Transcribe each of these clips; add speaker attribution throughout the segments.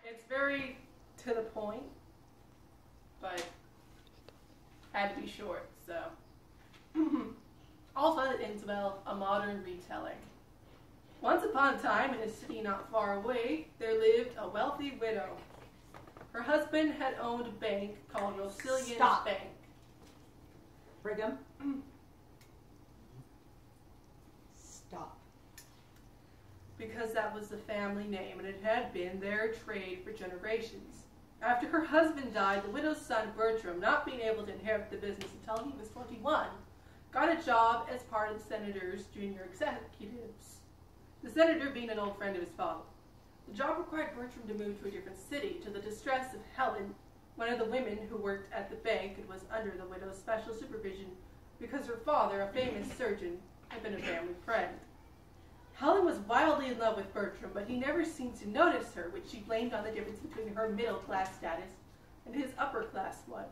Speaker 1: It's very to the point, but had to be short, so. Also, Isabel, a modern retelling. Once upon a time, in a city not far away, there lived a wealthy widow. Her husband had owned a bank called Rosilian's Bank.
Speaker 2: Brigham. Stop.
Speaker 1: Because that was the family name, and it had been their trade for generations. After her husband died, the widow's son Bertram, not being able to inherit the business until he was 21, got a job as part of the senator's junior executives. The senator being an old friend of his father. The job required Bertram to move to a different city, to the distress of Helen, one of the women who worked at the bank and was under the widow's special supervision because her father, a famous surgeon, had been a family friend. Helen was wildly in love with Bertram, but he never seemed to notice her, which she blamed on the difference between her middle-class status and his upper-class one.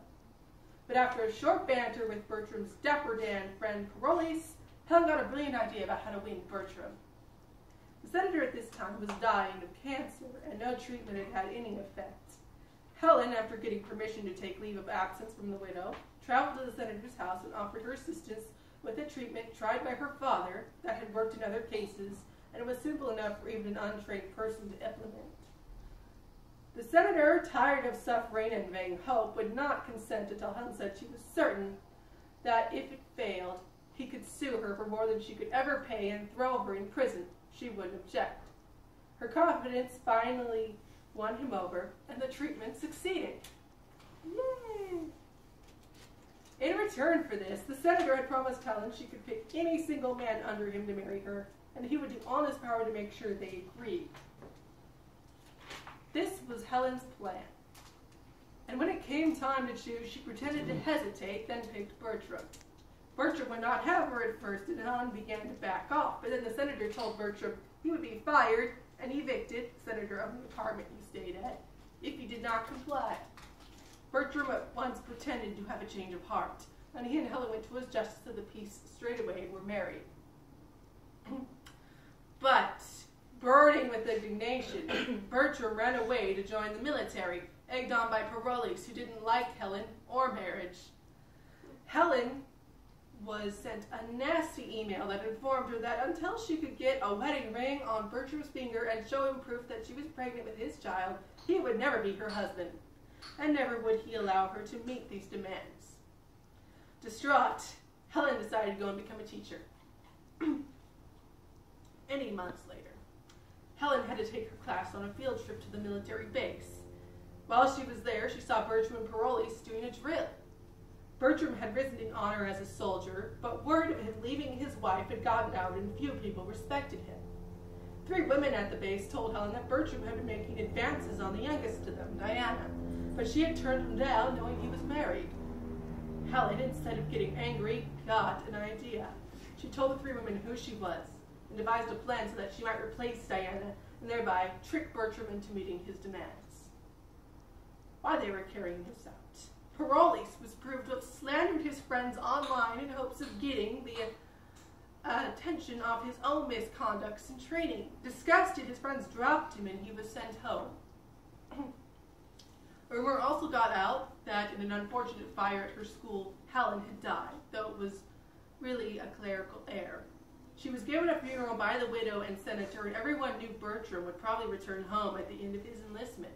Speaker 1: But after a short banter with Bertram's dapper Dan friend Parolles, Helen got a brilliant idea about how to win Bertram. The senator at this time was dying of cancer, and no treatment had had any effect. Helen, after getting permission to take leave of absence from the widow, traveled to the senator's house and offered her assistance with a treatment tried by her father that had worked in other cases and was simple enough for even an untrained person to implement. The senator, tired of suffering and vain hope, would not consent until Helen said she was certain that if it failed, he could sue her for more than she could ever pay and throw her in prison. She wouldn't object. Her confidence finally won him over, and the treatment succeeded. Yay! In return for this, the senator had promised Helen she could pick any single man under him to marry her, and he would do all in his power to make sure they agreed. This was Helen's plan. And when it came time to choose, she pretended to hesitate, then picked Bertram. Bertram would not have her at first, and Helen began to back off, but then the senator told Bertram he would be fired and evicted, senator of the apartment he stayed at, if he did not comply. Bertram at once pretended to have a change of heart, and he and Helen went to his justice of the peace straightway and were married. But, burning with indignation, Bertram ran away to join the military, egged on by Parolles, who didn't like Helen or marriage. Helen was sent a nasty email that informed her that until she could get a wedding ring on Bertram's finger and show him proof that she was pregnant with his child, he would never be her husband, and never would he allow her to meet these demands. Distraught, Helen decided to go and become a teacher. 8 months later, Helen had to take her class on a field trip to the military base. While she was there, she saw Bertram and Parolles doing a drill. Bertram had risen in honor as a soldier, but word of him leaving his wife had gotten out and few people respected him. 3 women at the base told Helen that Bertram had been making advances on the youngest of them, Diana, but she had turned him down knowing he was married. Helen, instead of getting angry, got an idea. She told the 3 women who she was and devised a plan so that she might replace Diana and thereby trick Bertram into meeting his demands. While they were carrying this out, Parolles was proved to have slandered his friends online in hopes of getting the attention of his own misconducts in training. Disgusted, his friends dropped him and he was sent home. Rumor also got out that in an unfortunate fire at her school, Helen had died, though it was really a clerical error. She was given a funeral by the widow and senator, and everyone knew Bertram would probably return home at the end of his enlistment.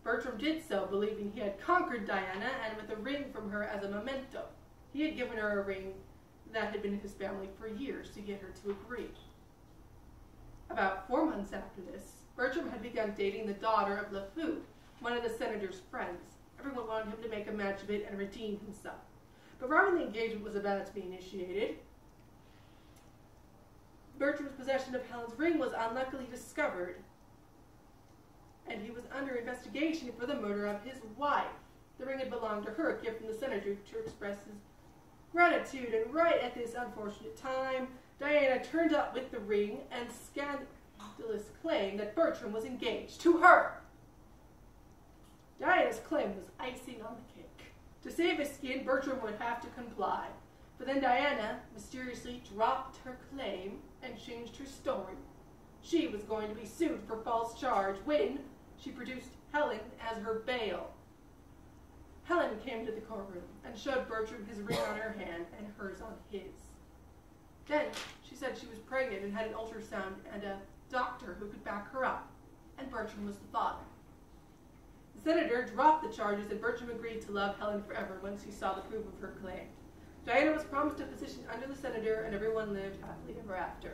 Speaker 1: Bertram did so, believing he had conquered Diana, and with a ring from her as a memento. He had given her a ring that had been in his family for years to get her to agree. About 4 months after this, Bertram had begun dating the daughter of LeFou, one of the senator's friends. Everyone wanted him to make a match of it and redeem himself. But right when the engagement was about to be initiated, Bertram's possession of Helen's ring was unluckily discovered, and he was under investigation for the murder of his wife. The ring had belonged to her, a gift from the senator to express his gratitude, and right at this unfortunate time, Diana turned up with the ring and scandalous claim that Bertram was engaged to her. Diana's claim was icing on the cake. To save his skin, Bertram would have to comply. But then Diana mysteriously dropped her claim and changed her story. She was going to be sued for false charge when, she produced Helen as her bail. Helen came to the courtroom and showed Bertram his ring on her hand and hers on his. Then she said she was pregnant and had an ultrasound and a doctor who could back her up, and Bertram was the father. The senator dropped the charges, and Bertram agreed to love Helen forever once he saw the proof of her claim. Diana was promised a position under the senator, and everyone lived happily ever after.